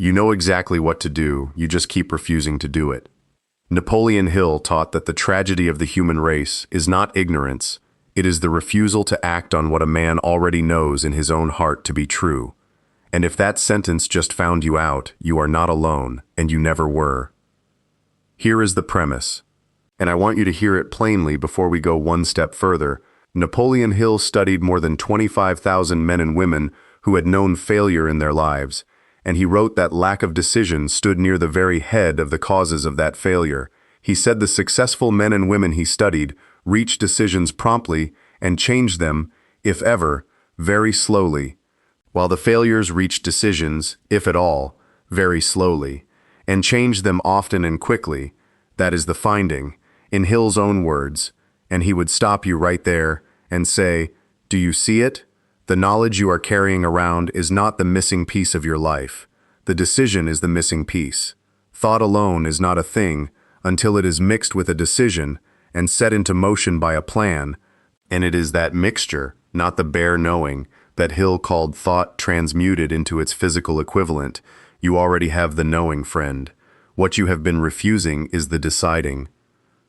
You know exactly what to do, you just keep refusing to do it. Napoleon Hill taught that the tragedy of the human race is not ignorance, it is the refusal to act on what a man already knows in his own heart to be true. And if that sentence just found you out, you are not alone, and you never were. Here is the premise, and I want you to hear it plainly before we go one step further. Napoleon Hill studied more than 25,000 men and women who had known failure in their lives, and he wrote that lack of decision stood near the very head of the causes of that failure. He said the successful men and women he studied reached decisions promptly and changed them, if ever, very slowly, while the failures reached decisions, if at all, very slowly, and changed them often and quickly. That is the finding, in Hill's own words, and he would stop you right there and say, "Do you see it? The knowledge you are carrying around is not the missing piece of your life. The decision is the missing piece. Thought alone is not a thing until it is mixed with a decision and set into motion by a plan, and it is that mixture, not the bare knowing, that Hill called thought transmuted into its physical equivalent. You already have the knowing, friend. What you have been refusing is the deciding.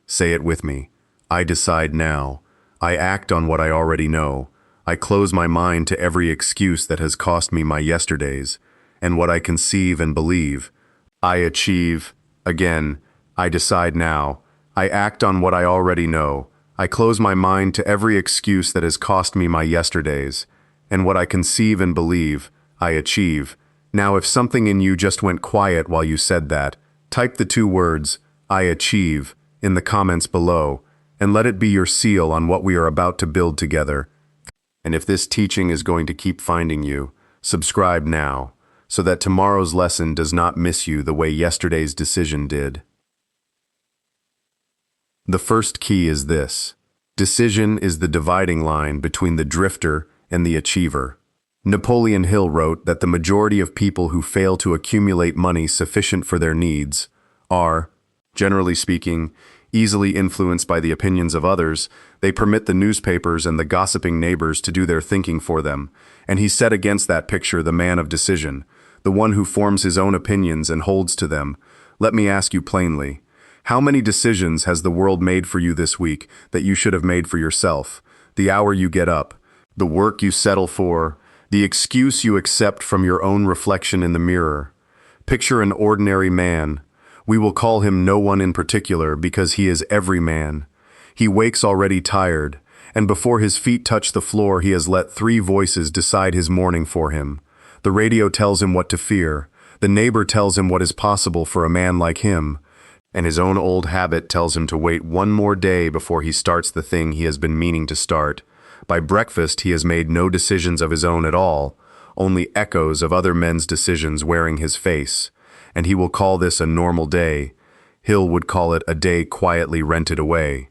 Say it with me. I decide now. I act on what I already know. I close my mind to every excuse that has cost me my yesterdays, and what I conceive and believe. I achieve. Again, I decide now. I act on what I already know. I close my mind to every excuse that has cost me my yesterdays, and what I conceive and believe, I achieve. Now if something in you just went quiet while you said that, type the two words, I achieve, in the comments below, and let it be your seal on what we are about to build together. And if this teaching is going to keep finding you, subscribe now, so that tomorrow's lesson does not miss you the way yesterday's decision did. The first key is this. Decision is the dividing line between the drifter and the achiever. Napoleon Hill wrote that the majority of people who fail to accumulate money sufficient for their needs are, generally speaking, easily influenced by the opinions of others. They permit the newspapers and the gossiping neighbors to do their thinking for them, and he set against that picture the man of decision, the one who forms his own opinions and holds to them. Let me ask you plainly, how many decisions has the world made for you this week that you should have made for yourself? The hour you get up, the work you settle for, the excuse you accept from your own reflection in the mirror. Picture an ordinary man. We will call him no one in particular because he is every man. He wakes already tired, and before his feet touch the floor he has let 3 voices decide his morning for him. The radio tells him what to fear, the neighbor tells him what is possible for a man like him, and his own old habit tells him to wait one more day before he starts the thing he has been meaning to start. By breakfast he has made no decisions of his own at all, only echoes of other men's decisions wearing his face. And he will call this a normal day. Hill would call it a day quietly rented away.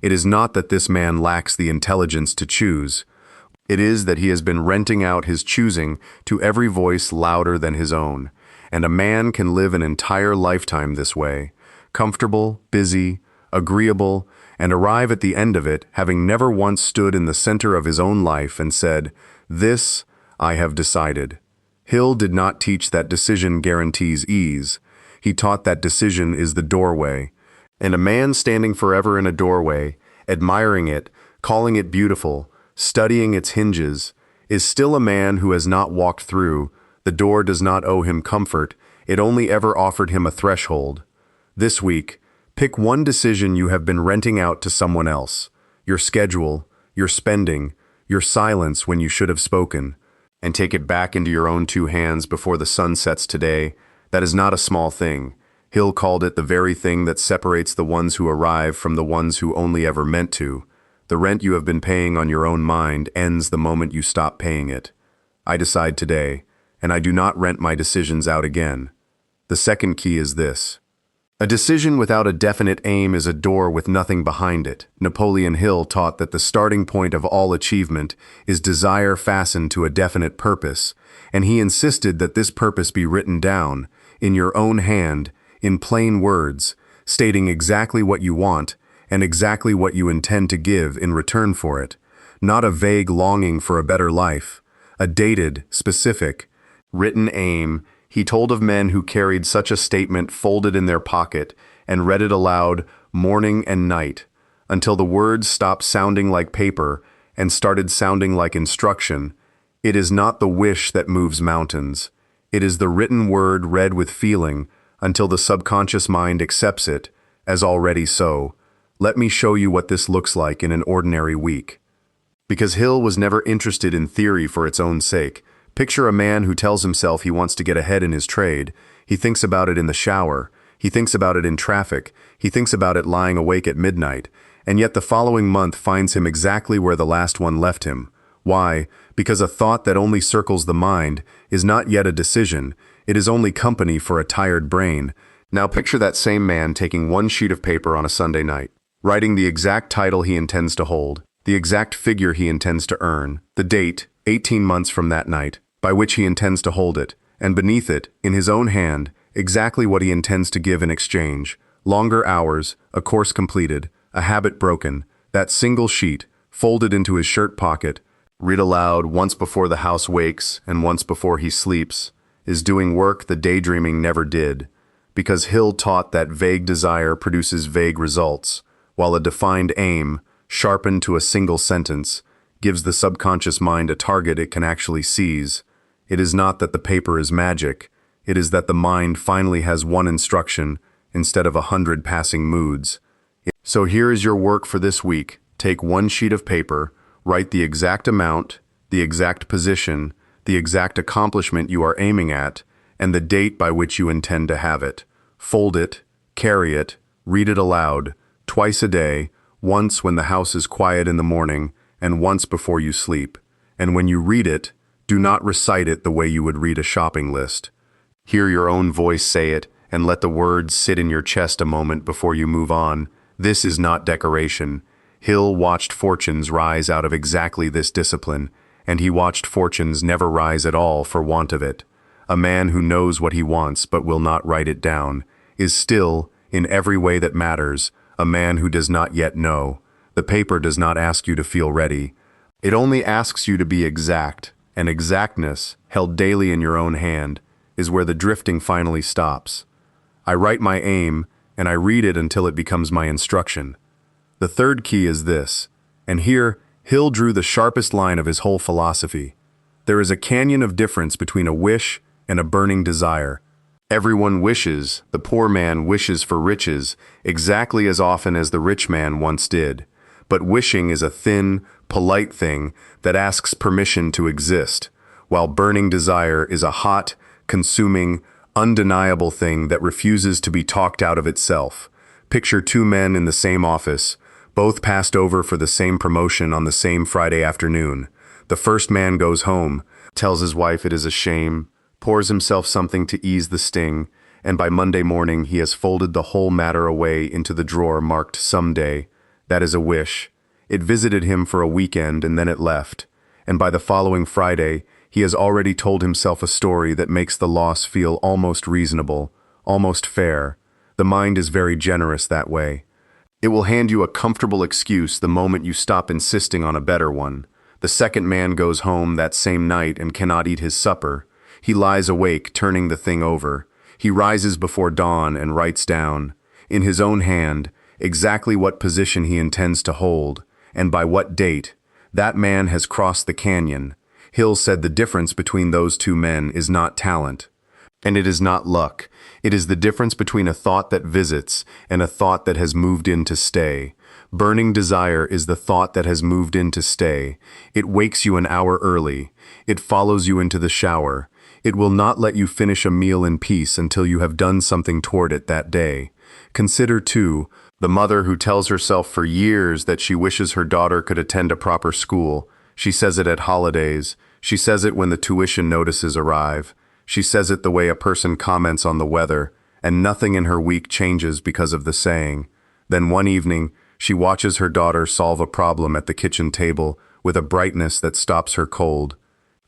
It is not that this man lacks the intelligence to choose. It is that he has been renting out his choosing to every voice louder than his own. And a man can live an entire lifetime this way, comfortable, busy, agreeable, and arrive at the end of it having never once stood in the center of his own life and said, "This I have decided." Hill did not teach that decision guarantees ease. He taught that decision is the doorway. And a man standing forever in a doorway, admiring it, calling it beautiful, studying its hinges, is still a man who has not walked through. The door does not owe him comfort, it only ever offered him a threshold. This week, pick one decision you have been renting out to someone else. Your schedule, your spending, your silence when you should have spoken, and take it back into your own 2 hands before the sun sets today. That is not a small thing. Hill called it the very thing that separates the ones who arrive from the ones who only ever meant to. The rent you have been paying on your own mind ends the moment you stop paying it. I decide today, and I do not rent my decisions out again. The second key is this. A decision without a definite aim is a door with nothing behind it. Napoleon Hill taught that the starting point of all achievement is desire fastened to a definite purpose, and he insisted that this purpose be written down, in your own hand, in plain words, stating exactly what you want and exactly what you intend to give in return for it, not a vague longing for a better life, a dated, specific, written aim. He told of men who carried such a statement folded in their pocket and read it aloud morning and night, until the words stopped sounding like paper and started sounding like instruction. It is not the wish that moves mountains. It is the written word read with feeling until the subconscious mind accepts it as already so. Let me show you what this looks like in an ordinary week. Because Hill was never interested in theory for its own sake. Picture a man who tells himself he wants to get ahead in his trade. He thinks about it in the shower. He thinks about it in traffic. He thinks about it lying awake at midnight. And yet the following month finds him exactly where the last one left him. Why? Because a thought that only circles the mind is not yet a decision. It is only company for a tired brain. Now picture that same man taking one sheet of paper on a Sunday night, writing the exact title he intends to hold, the exact figure he intends to earn, the date, 18 months from that night, by which he intends to hold it, and beneath it, in his own hand, exactly what he intends to give in exchange. Longer hours, a course completed, a habit broken, that single sheet, folded into his shirt pocket, read aloud once before the house wakes and once before he sleeps, is doing work the daydreaming never did, because Hill taught that vague desire produces vague results, while a defined aim, sharpened to a single sentence, gives the subconscious mind a target it can actually seize. It is not that the paper is magic, it is that the mind finally has one instruction instead of 100 passing moods. So here is your work for this week. Take one sheet of paper, write the exact amount, the exact position, the exact accomplishment you are aiming at, and the date by which you intend to have it. Fold it, carry it, read it aloud, twice a day, once when the house is quiet in the morning, and once before you sleep. And when you read it, do not recite it the way you would read a shopping list. Hear your own voice say it, and let the words sit in your chest a moment before you move on. This is not decoration. Hill watched fortunes rise out of exactly this discipline, and he watched fortunes never rise at all for want of it. A man who knows what he wants but will not write it down is still, in every way that matters, a man who does not yet know. The paper does not ask you to feel ready. It only asks you to be exact, and exactness, held daily in your own hand, is where the drifting finally stops. I write my aim, and I read it until it becomes my instruction. The third key is this, and here Hill drew the sharpest line of his whole philosophy. There is a canyon of difference between a wish and a burning desire. Everyone wishes, the poor man wishes for riches exactly as often as the rich man once did. But wishing is a thin, polite thing that asks permission to exist, while burning desire is a hot, consuming, undeniable thing that refuses to be talked out of itself. Picture two men in the same office, both passed over for the same promotion on the same Friday afternoon. The first man goes home, tells his wife it is a shame, pours himself something to ease the sting, and by Monday morning he has folded the whole matter away into the drawer marked someday. That is a wish. It visited him for a weekend and then it left, and by the following Friday he has already told himself a story that makes the loss feel almost reasonable, almost fair. The mind is very generous that way. It will hand you a comfortable excuse the moment you stop insisting on a better one. The second man goes home that same night and cannot eat his supper. He lies awake, turning the thing over. He rises before dawn and writes down, in his own hand, exactly what position he intends to hold, and by what date. That man has crossed the canyon. Hill said the difference between those two men is not talent, and it is not luck. It is the difference between a thought that visits and a thought that has moved in to stay. Burning desire is the thought that has moved in to stay. It wakes you an hour early. It follows you into the shower. It will not let you finish a meal in peace until you have done something toward it that day. Consider, too, the mother who tells herself for years that she wishes her daughter could attend a proper school. She says it at holidays. She says it when the tuition notices arrive. She says it the way a person comments on the weather, and nothing in her week changes because of the saying. Then one evening, she watches her daughter solve a problem at the kitchen table with a brightness that stops her cold.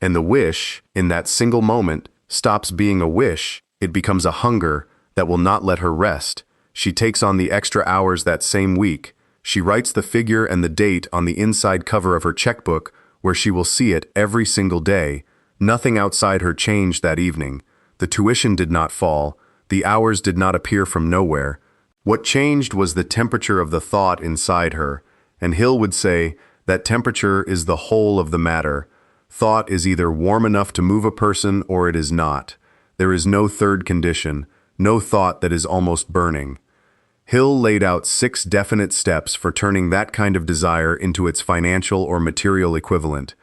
And the wish, in that single moment, stops being a wish. It becomes a hunger that will not let her rest. She takes on the extra hours that same week. She writes the figure and the date on the inside cover of her checkbook, where she will see it every single day. Nothing outside her changed that evening. The tuition did not fall. The hours did not appear from nowhere. What changed was the temperature of the thought inside her, and Hill would say that temperature is the whole of the matter. Thought is either warm enough to move a person or it is not. There is no third condition, no thought that is almost burning. Hill laid out 6 definite steps for turning that kind of desire into its financial or material equivalent.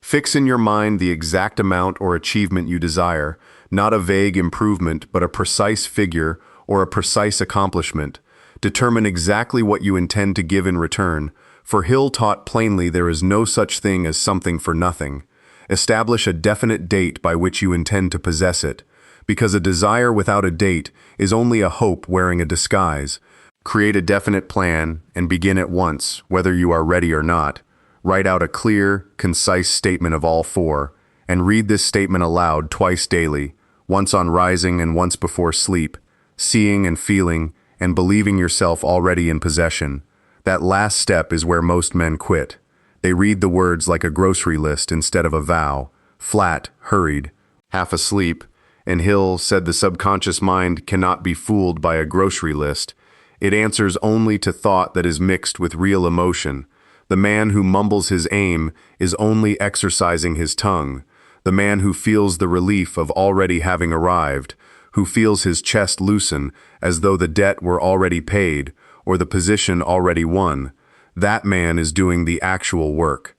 Fix in your mind the exact amount or achievement you desire, not a vague improvement, but a precise figure or a precise accomplishment. Determine exactly what you intend to give in return, for Hill taught plainly there is no such thing as something for nothing. Establish a definite date by which you intend to possess it, because a desire without a date is only a hope wearing a disguise. Create a definite plan and begin at once, whether you are ready or not. Write out a clear, concise statement of all 4, and read this statement aloud twice daily, once on rising and once before sleep, seeing and feeling and believing yourself already in possession. That last step is where most men quit. They read the words like a grocery list instead of a vow, flat, hurried, half asleep, and Hill said the subconscious mind cannot be fooled by a grocery list. It answers only to thought that is mixed with real emotion. The man who mumbles his aim is only exercising his tongue. The man who feels the relief of already having arrived, who feels his chest loosen as though the debt were already paid or the position already won, that man is doing the actual work.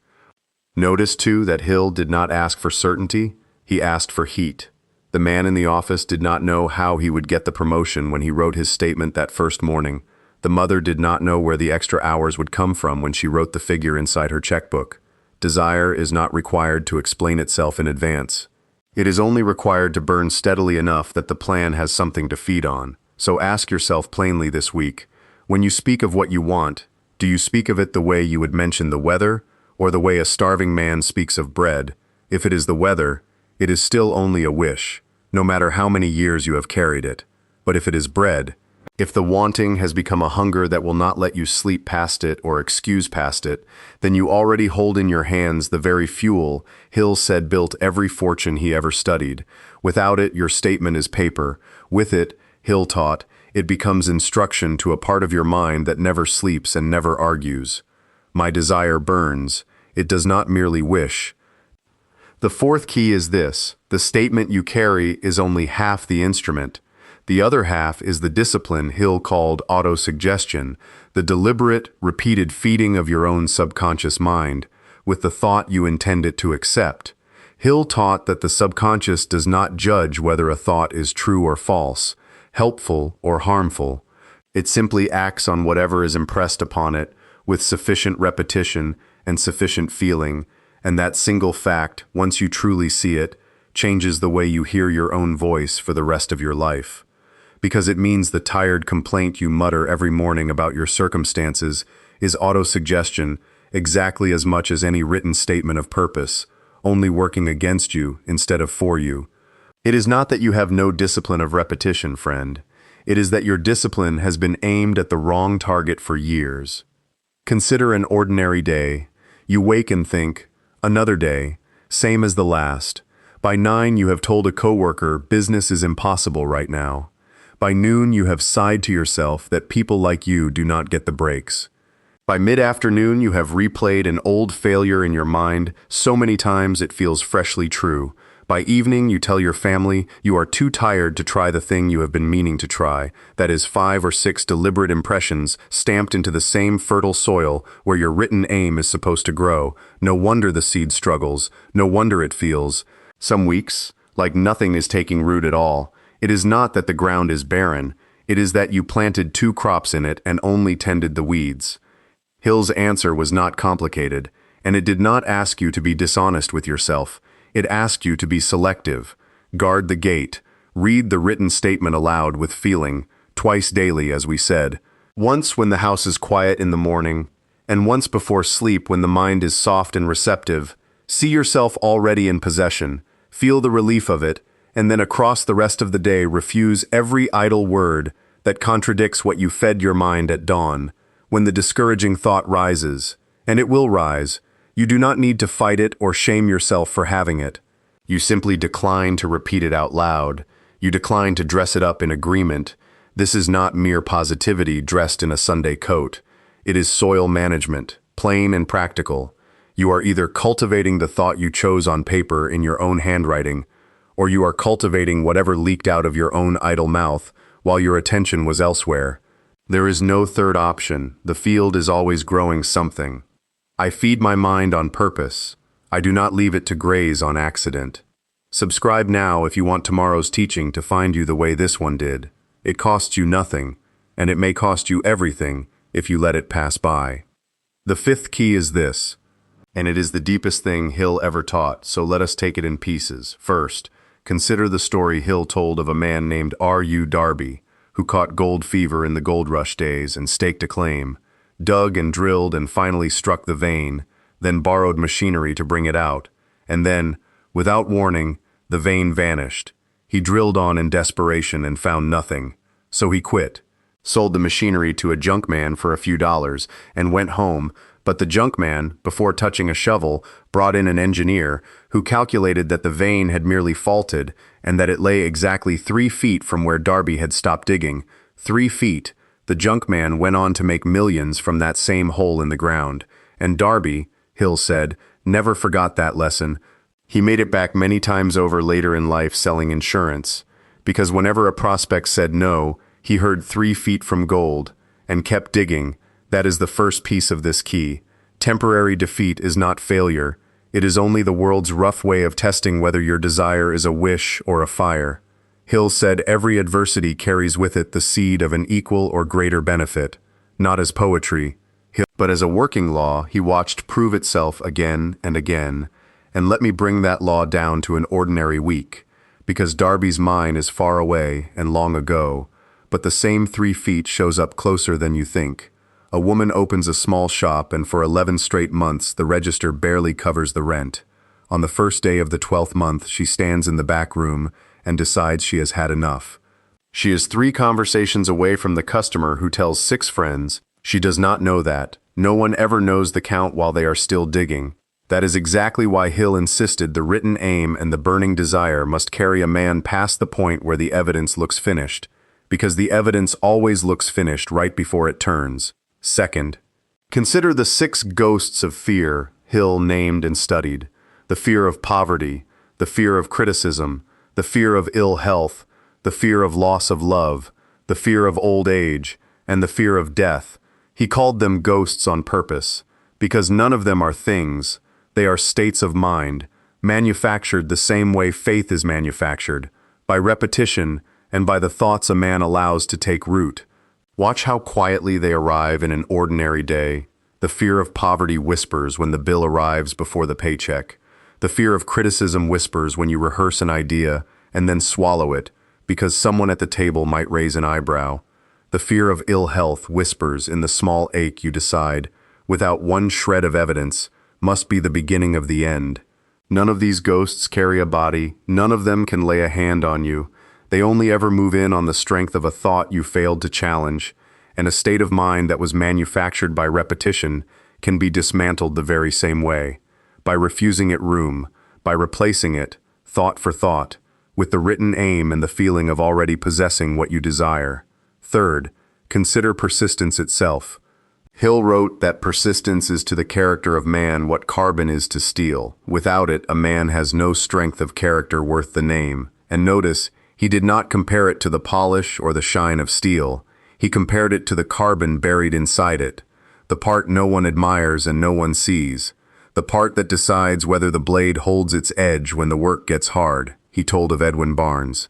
Notice, too, that Hill did not ask for certainty, he asked for heat. The man in the office did not know how he would get the promotion when he wrote his statement that first morning. The mother did not know where the extra hours would come from when she wrote the figure inside her checkbook. Desire is not required to explain itself in advance. It is only required to burn steadily enough that the plan has something to feed on. So ask yourself plainly this week, when you speak of what you want, do you speak of it the way you would mention the weather, or the way a starving man speaks of bread? If it is the weather, it is still only a wish, no matter how many years you have carried it. But if it is bread, if the wanting has become a hunger that will not let you sleep past it or excuse past it, then you already hold in your hands the very fuel Hill said built every fortune he ever studied. Without it, your statement is paper. With it, Hill taught, it becomes instruction to a part of your mind that never sleeps and never argues. My desire burns. It does not merely wish. The 4th key is this: the statement you carry is only half the instrument. The other half is the discipline Hill called autosuggestion, the deliberate, repeated feeding of your own subconscious mind, with the thought you intend it to accept. Hill taught that the subconscious does not judge whether a thought is true or false, helpful or harmful. It simply acts on whatever is impressed upon it with sufficient repetition and sufficient feeling, and that single fact, once you truly see it, changes the way you hear your own voice for the rest of your life. Because it means the tired complaint you mutter every morning about your circumstances is autosuggestion exactly as much as any written statement of purpose, only working against you instead of for you. It is not that you have no discipline of repetition, friend. It is that your discipline has been aimed at the wrong target for years. Consider an ordinary day. You wake and think, another day, same as the last. By 9, you have told a coworker business is impossible right now. By noon, you have sighed to yourself that people like you do not get the breaks. By mid-afternoon, you have replayed an old failure in your mind so many times it feels freshly true. By evening, you tell your family you are too tired to try the thing you have been meaning to try, that is 5 or 6 deliberate impressions stamped into the same fertile soil where your written aim is supposed to grow. No wonder the seed struggles, no wonder it feels, some weeks, like nothing is taking root at all. It is not that the ground is barren, it is that you planted 2 crops in it and only tended the weeds. Hill's answer was not complicated, and it did not ask you to be dishonest with yourself. It asked you to be selective, guard the gate, read the written statement aloud with feeling, twice daily as we said, once when the house is quiet in the morning, and once before sleep when the mind is soft and receptive. See yourself already in possession, feel the relief of it, and then across the rest of the day refuse every idle word that contradicts what you fed your mind at dawn. When the discouraging thought rises, and it will rise, you do not need to fight it or shame yourself for having it. You simply decline to repeat it out loud. You decline to dress it up in agreement. This is not mere positivity dressed in a Sunday coat. It is soil management, plain and practical. You are either cultivating the thought you chose on paper in your own handwriting, or you are cultivating whatever leaked out of your own idle mouth while your attention was elsewhere. There is no third option. The field is always growing something. I feed my mind on purpose. I do not leave it to graze on accident. Subscribe now if you want tomorrow's teaching to find you the way this one did. It costs you nothing, and it may cost you everything if you let it pass by. The fifth key is this, and it is the deepest thing Hill ever taught, so let us take it in pieces. First, consider the story Hill told of a man named R.U. Darby, who caught gold fever in the gold rush days and staked a claim, dug and drilled and finally struck the vein, then borrowed machinery to bring it out, and then, without warning, the vein vanished. He drilled on in desperation and found nothing, so he quit, sold the machinery to a junk man for a few dollars, and went home, but the junk man, before touching a shovel, brought in an engineer who calculated that the vein had merely faulted and that it lay exactly 3 feet from where Darby had stopped digging. 3 feet. The junk man went on to make millions from that same hole in the ground, and Darby, Hill said, never forgot that lesson. He made it back many times over later in life selling insurance, because whenever a prospect said no, he heard 3 feet from gold, and kept digging. That is the first piece of this key. Temporary defeat is not failure. It is only the world's rough way of testing whether your desire is a wish or a fire. Hill said every adversity carries with it the seed of an equal or greater benefit, not as poetry, but as a working law he watched prove itself again and again. And let me bring that law down to an ordinary week, because Darby's mine is far away and long ago, but the same 3 feet shows up closer than you think. A woman opens a small shop and for 11 straight months the register barely covers the rent. On the first day of the 12th month she stands in the back room and decides she has had enough. She is 3 conversations away from the customer who tells 6 friends. She does not know that. No one ever knows the count while they are still digging. That is exactly why Hill insisted the written aim and the burning desire must carry a man past the point where the evidence looks finished, because the evidence always looks finished right before it turns. Second, consider the 6 ghosts of fear Hill named and studied: the fear of poverty, the fear of criticism, the fear of ill health, the fear of loss of love, the fear of old age, and the fear of death. He called them ghosts on purpose, because none of them are things. They are states of mind, manufactured the same way faith is manufactured, by repetition and by the thoughts a man allows to take root. Watch how quietly they arrive in an ordinary day. The fear of poverty whispers when the bill arrives before the paycheck. The fear of criticism whispers when you rehearse an idea and then swallow it, because someone at the table might raise an eyebrow. The fear of ill health whispers in the small ache you decide, without one shred of evidence, must be the beginning of the end. None of these ghosts carry a body. None of them can lay a hand on you. They only ever move in on the strength of a thought you failed to challenge, and a state of mind that was manufactured by repetition can be dismantled the very same way, by refusing it room, by replacing it, thought for thought, with the written aim and the feeling of already possessing what you desire. Third, consider persistence itself. Hill wrote that persistence is to the character of man what carbon is to steel. Without it, a man has no strength of character worth the name. And notice, he did not compare it to the polish or the shine of steel. He compared it to the carbon buried inside it, the part no one admires and no one sees, the part that decides whether the blade holds its edge when the work gets hard, he told of Edwin Barnes,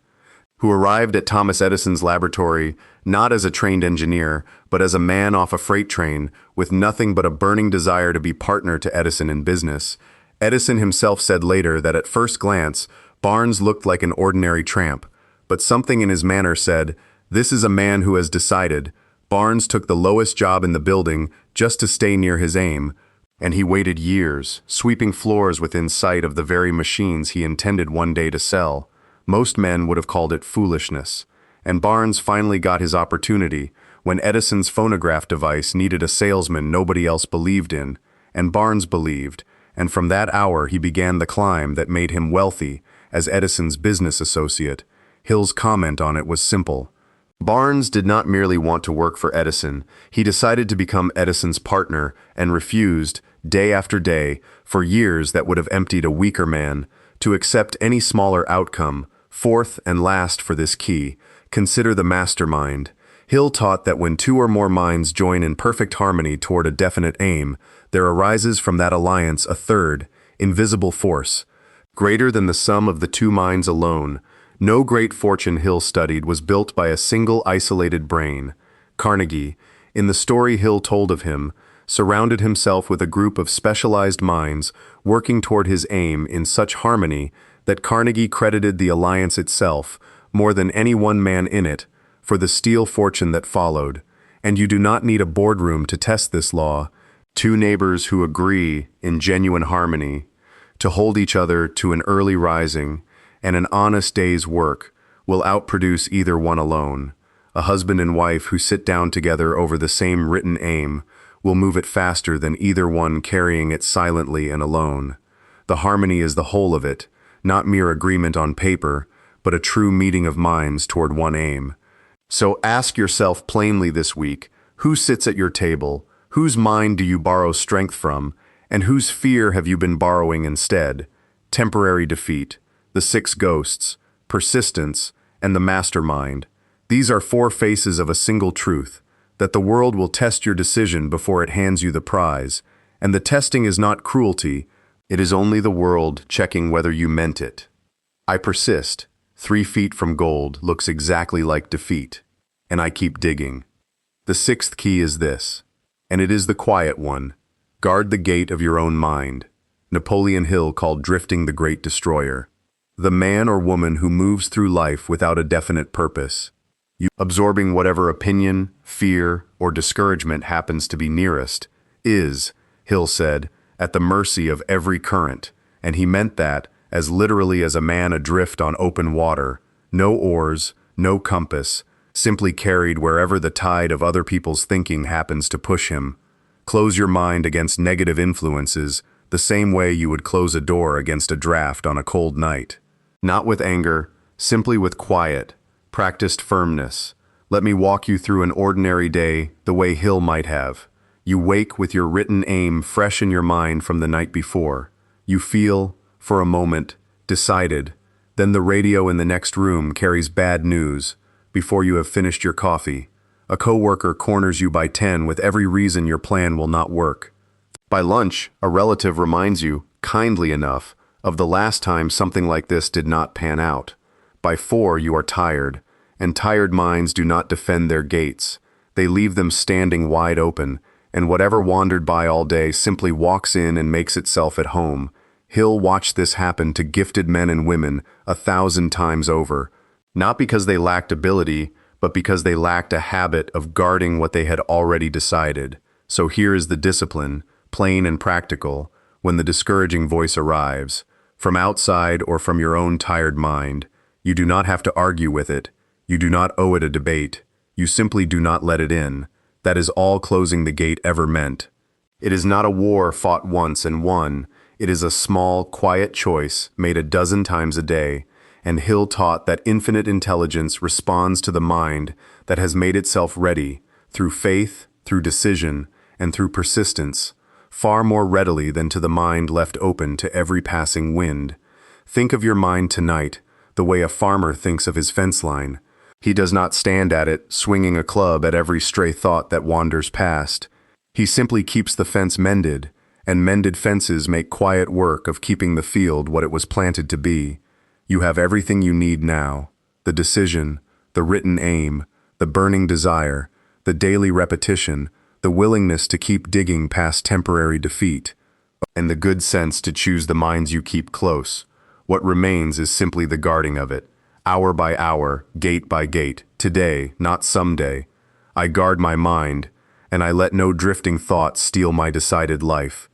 who arrived at Thomas Edison's laboratory not as a trained engineer, but as a man off a freight train with nothing but a burning desire to be partner to Edison in business. Edison himself said later that at first glance, Barnes looked like an ordinary tramp, but something in his manner said, "This is a man who has decided." Barnes took the lowest job in the building just to stay near his aim, and he waited years, sweeping floors within sight of the very machines he intended one day to sell. Most men would have called it foolishness. And Barnes finally got his opportunity when Edison's phonograph device needed a salesman nobody else believed in, and Barnes believed, and from that hour he began the climb that made him wealthy as Edison's business associate. Hill's comment on it was simple. Barnes did not merely want to work for Edison, he decided to become Edison's partner and refused, day after day, for years that would have emptied a weaker man, to accept any smaller outcome. Fourth and last for this key, consider the mastermind. Hill taught that when two or more minds join in perfect harmony toward a definite aim, there arises from that alliance a third, invisible force, greater than the sum of the two minds alone. No great fortune Hill studied was built by a single isolated brain. Carnegie, in the story Hill told of him, surrounded himself with a group of specialized minds working toward his aim in such harmony that Carnegie credited the alliance itself, more than any one man in it, for the steel fortune that followed. And you do not need a boardroom to test this law. Two neighbors who agree, in genuine harmony, to hold each other to an early rising and an honest day's work will outproduce either one alone. A husband and wife who sit down together over the same written aim will move it faster than either one carrying it silently and alone. The harmony is the whole of it, not mere agreement on paper, but a true meeting of minds toward one aim. So ask yourself plainly this week, who sits at your table, whose mind do you borrow strength from, and whose fear have you been borrowing instead? Temporary defeat, the six ghosts, persistence, and the mastermind. These are four faces of a single truth, that the world will test your decision before it hands you the prize, and the testing is not cruelty, it is only the world checking whether you meant it. I persist. 3 feet from gold looks exactly like defeat, and I keep digging. The sixth key is this, and it is the quiet one. Guard the gate of your own mind. Napoleon Hill called drifting the great destroyer. The man or woman who moves through life without a definite purpose, absorbing whatever opinion, fear, or discouragement happens to be nearest, is, Hill said, at the mercy of every current, and he meant that as literally as a man adrift on open water, no oars, no compass, simply carried wherever the tide of other people's thinking happens to push him. Close your mind against negative influences the same way you would close a door against a draft on a cold night. Not with anger, simply with quiet, practiced firmness. Let me walk you through an ordinary day the way Hill might have. You wake with your written aim fresh in your mind from the night before. You feel, for a moment, decided. Then the radio in the next room carries bad news before you have finished your coffee. A coworker corners you by 10 with every reason your plan will not work. By lunch, a relative reminds you, kindly enough, of the last time something like this did not pan out. By 4, you are tired, and tired minds do not defend their gates. They leave them standing wide open, and whatever wandered by all day simply walks in and makes itself at home. Hill watched this happen to gifted men and women 1,000 times over, not because they lacked ability, but because they lacked a habit of guarding what they had already decided. So here is the discipline, plain and practical, when the discouraging voice arrives. From outside or from your own tired mind, you do not have to argue with it. You do not owe it a debate. You simply do not let it in. That is all closing the gate ever meant. It is not a war fought once and won. It is a small, quiet choice made a dozen times a day, and Hill taught that infinite intelligence responds to the mind that has made itself ready, through faith, through decision, and through persistence, far more readily than to the mind left open to every passing wind. Think of your mind tonight, the way a farmer thinks of his fence line. He does not stand at it, swinging a club at every stray thought that wanders past. He simply keeps the fence mended, and mended fences make quiet work of keeping the field what it was planted to be. You have everything you need now, the decision, the written aim, the burning desire, the daily repetition, the willingness to keep digging past temporary defeat, and the good sense to choose the minds you keep close. What remains is simply the guarding of it, hour by hour, gate by gate, today, not someday. I guard my mind, and I let no drifting thought steal my decided life.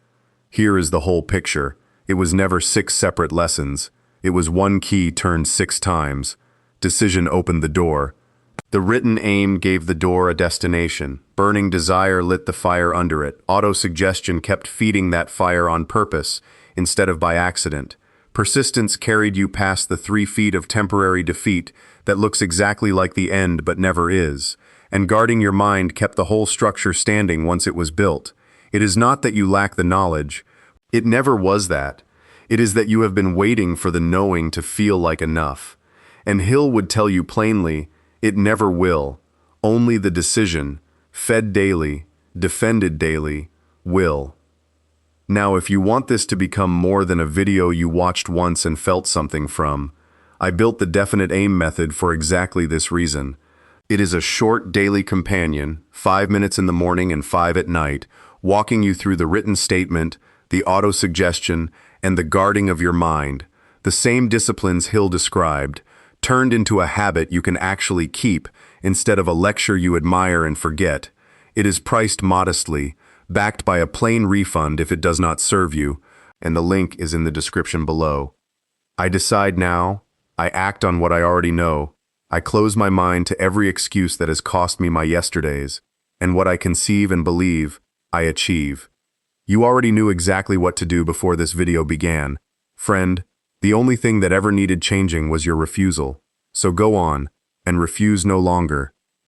Here is the whole picture. It was never 6 separate lessons. It was one key turned 6 times. Decision opened the door. The written aim gave the door a destination. Burning desire lit the fire under it. Auto-suggestion kept feeding that fire on purpose, instead of by accident. Persistence carried you past the 3 feet of temporary defeat that looks exactly like the end but never is, and guarding your mind kept the whole structure standing once it was built. It is not that you lack the knowledge. It never was that. It is that you have been waiting for the knowing to feel like enough. And Hill would tell you plainly, it never will. Only the decision, fed daily, defended daily, will. Now, if you want this to become more than a video you watched once and felt something from, I built the definite aim method for exactly this reason. It is a short daily companion, 5 minutes in the morning and 5 at night, walking you through the written statement, the auto-suggestion, and the guarding of your mind, the same disciplines Hill described, turned into a habit you can actually keep instead of a lecture you admire and forget. It is priced modestly, backed by a plain refund if it does not serve you, and the link is in the description below. I decide now, I act on what I already know, I close my mind to every excuse that has cost me my yesterdays, and what I conceive and believe, I achieve. You already knew exactly what to do before this video began. Friend, the only thing that ever needed changing was your refusal. So go on, and refuse no longer.